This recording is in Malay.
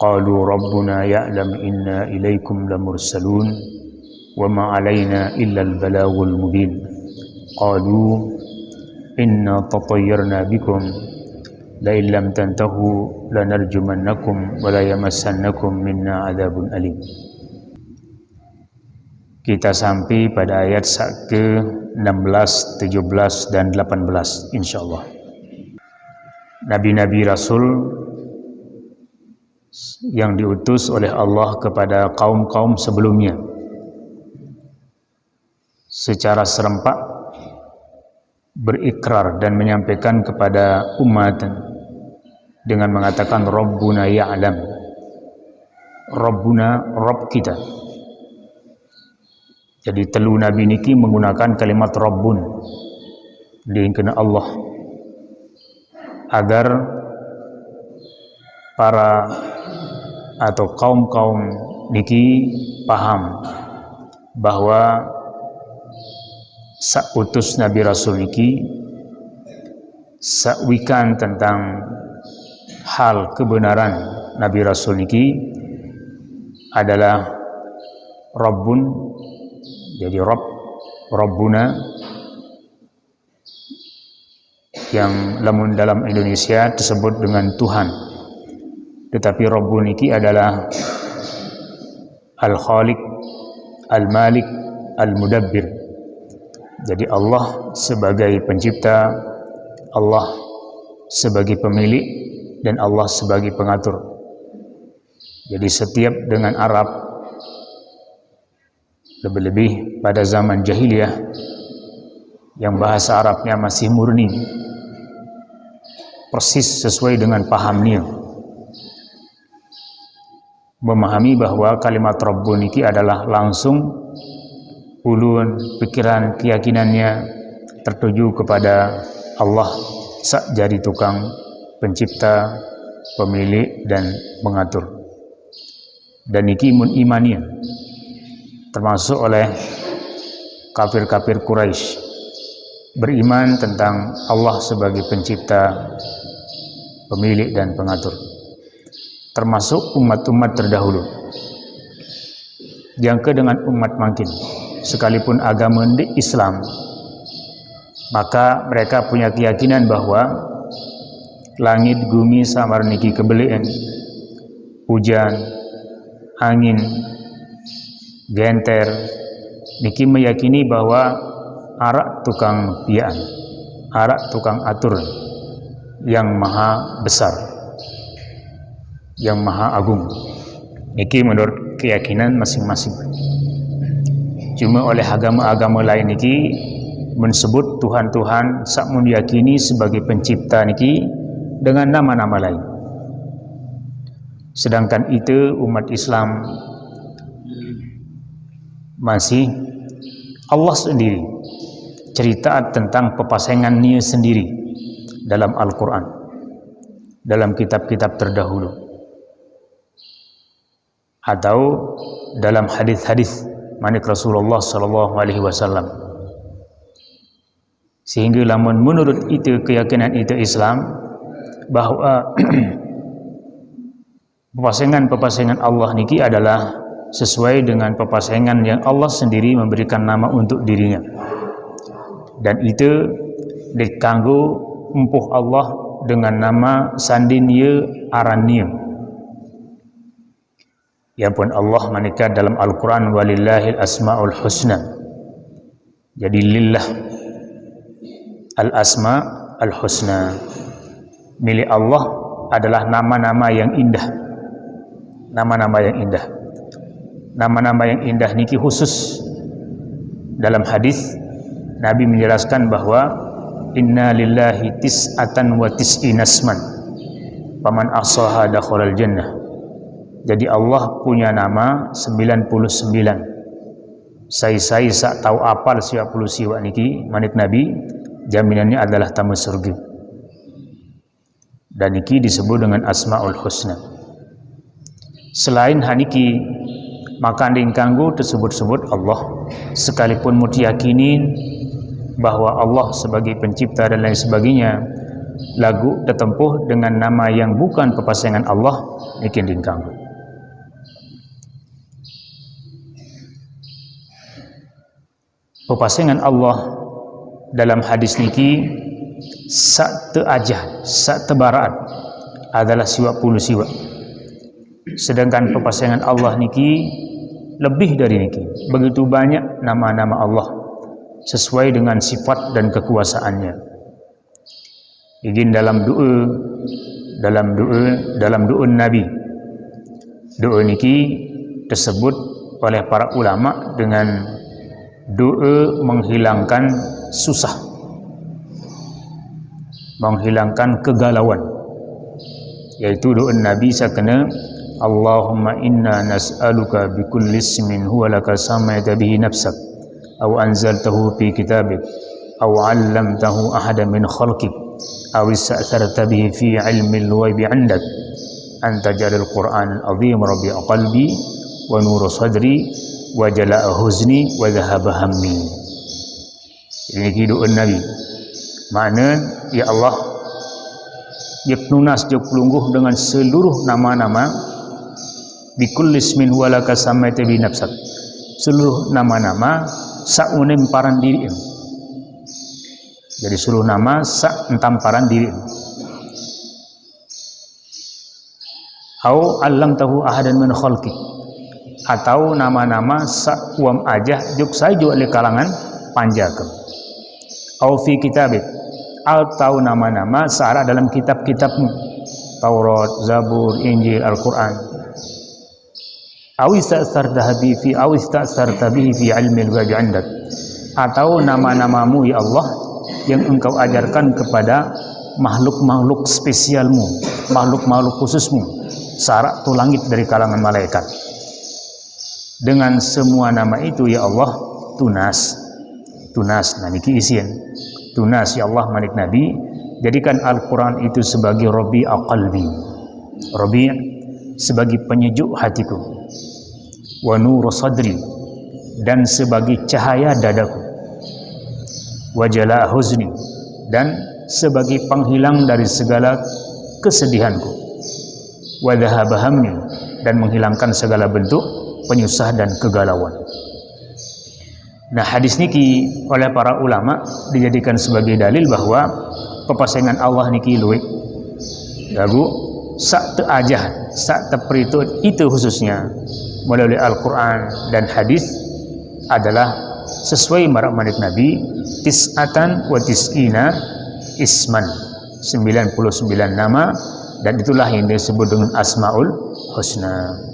qalu rabbuna ya'lam inna ilaikum lamursalun wa ma alaina illa al-balagul mubin qalu inna tatayyarna bikum la illam tantahu lanarjumannakum wa la yamassannakum minna adzabun alim. Kita sampai pada ayat ke-16, 17 dan 18 insyaallah. Nabi-nabi Rasul yang diutus oleh Allah kepada kaum-kaum sebelumnya secara serempak berikrar dan menyampaikan kepada umat dengan mengatakan Rabbuna ya'lam. Rabbuna, Rabb kita. Jadi telu nabi niki menggunakan kalimat Rabbun diingkeun Allah agar para atau kaum-kaum niki paham bahwa sautus Nabi Rasul niki sakwikan tentang hal kebenaran Nabi Rasul niki adalah Rabbun. Jadi Rabbuna yang lamun dalam Indonesia disebut dengan Tuhan, tetapi Rabbun iki adalah Al-Khaliq, Al-Malik, Al-Mudabbir. Jadi Allah sebagai pencipta, Allah sebagai pemilik, dan Allah sebagai pengatur. Jadi setiap dengan Arab, lebih-lebih pada zaman jahiliyah yang bahasa Arabnya masih murni, persis sesuai dengan pahamnya, memahami bahwa kalimat Rabbun ini adalah langsung ulun pikiran keyakinannya tertuju kepada Allah sak jadi tukang pencipta, pemilik, dan mengatur. Dan iki mun imannya termasuk oleh kafir-kafir Quraisy, beriman tentang Allah sebagai pencipta, pemilik, dan pengatur, termasuk umat-umat terdahulu. Yang dengan umat makin sekalipun agama di Islam, maka mereka punya keyakinan bahwa langit bumi samar niki kebelian, hujan, angin, genter niki meyakini bahwa arak tukang pian, arak tukang atur yang maha besar, yang maha agung. Niki menurut keyakinan masing-masing. Cuma oleh agama-agama lain niki menyebut Tuhan-Tuhan sak mun diyakini sebagai pencipta niki dengan nama-nama lain. Sedangkan itu umat Islam masih Allah sendiri cerita tentang pepasengannya sendiri dalam Al-Quran, dalam kitab-kitab terdahulu, atau dalam hadis-hadis manik Rasulullah SAW. Sehingga lamun menurut itu keyakinan itu Islam bahwa pepasengan Allah niki adalah sesuai dengan pepasengan yang Allah sendiri memberikan nama untuk dirinya, dan itu dikanggo empuh Allah dengan nama sandinye arannya. Ya pun Allah menikah dalam Al-Quran walillahil asma'ul husna. Jadi lillah al-asma al-husna, milik Allah adalah nama-nama yang indah. Nama-nama yang indah. Nama-nama yang indah niki khusus. Dalam hadis Nabi menjelaskan bahwa inna lillahi tis'atan wa tis'ina asman faman ahsaha dakhalal jannah. Jadi Allah punya nama 99. Saya sak tahu apal siapa puluh siwa niki manik Nabi, jaminannya adalah tamu surga. Dan niki disebut dengan Asmaul Husna. Selain haniki, maka dingkanggu tersebut-sebut Allah, sekalipun mutiyakinin bahwa Allah sebagai pencipta dan lain sebagainya, lagu tertempuh dengan nama yang bukan pepasengan Allah, niki dingkang. Pepasengan Allah dalam hadis niki sak teu ajah, sak teu baraat adalah siwa puluh siwa. Sedangkan pepasengan Allah niki lebih dari niki. Begitu banyak nama-nama Allah sesuai dengan sifat dan kekuasaannya. Izin dalam doa Nabi. Doa niki tersebut oleh para ulama dengan doa menghilangkan susah, menghilangkan kegalauan, yaitu doa Nabi sakana Allahumma inna nas'aluka bikulli ismin huwa laka samaita bihi nafsak aw anzaltahu fi kitabik aw 'allamtahu ahadan min khalqik aw ista'tharta bihi fi 'ilmi al-ghaibi 'indak an taj'alal qur'an al-'azim rabi'a qalbi wa nura sadri wa jala'a huzni wa dhahaba hammi. Ini doa Nabi. Makna ya Allah, dia penunas dia pelungguh dengan seluruh nama-nama bikulli ismin huwa laka samaita bi nafsak, seluruh nama-nama saunem paran diri. Jadi seluruh nama sak entamparan diri. Au allamtahu ahadan min khalqi, atau nama-nama sak uam ajah juk saja oleh kalangan panjakeun. Au fi kitabik, atau nama-nama searah dalam kitab-kitabmu, Taurat, Zabur, Injil, Al-Quran. Au ista'sarta bihi fi ilmi al-ghaibi 'indak, atau nama-namamu ya Allah yang engkau ajarkan kepada makhluk-makhluk spesialmu, makhluk-makhluk khususmu, sarak tu langit dari kalangan malaikat. Dengan semua nama itu ya Allah tunas. Nah niki isian tunas ya Allah manik Nabi, jadikan Al-Quran itu sebagai rabi'a qalbi, rabi' sebagai penyejuk hatiku, wa nuru sadri, dan sebagai cahaya dadaku, wa jala'a huzni, dan sebagai penghilang dari segala kesedihanku, wa dhahaba hammi, dan menghilangkan segala bentuk penyusah dan kegalauan. Nah hadis niki oleh para ulama dijadikan sebagai dalil bahwa pepasengan Allah niki luwih lagu sak teu ajah, sak teu itu khususnya melalui Al-Quran dan hadis adalah sesuai marak manik Nabi tis'atan wa tis'ina isman, 99 nama, dan itulah yang disebut dengan Asmaul Husna.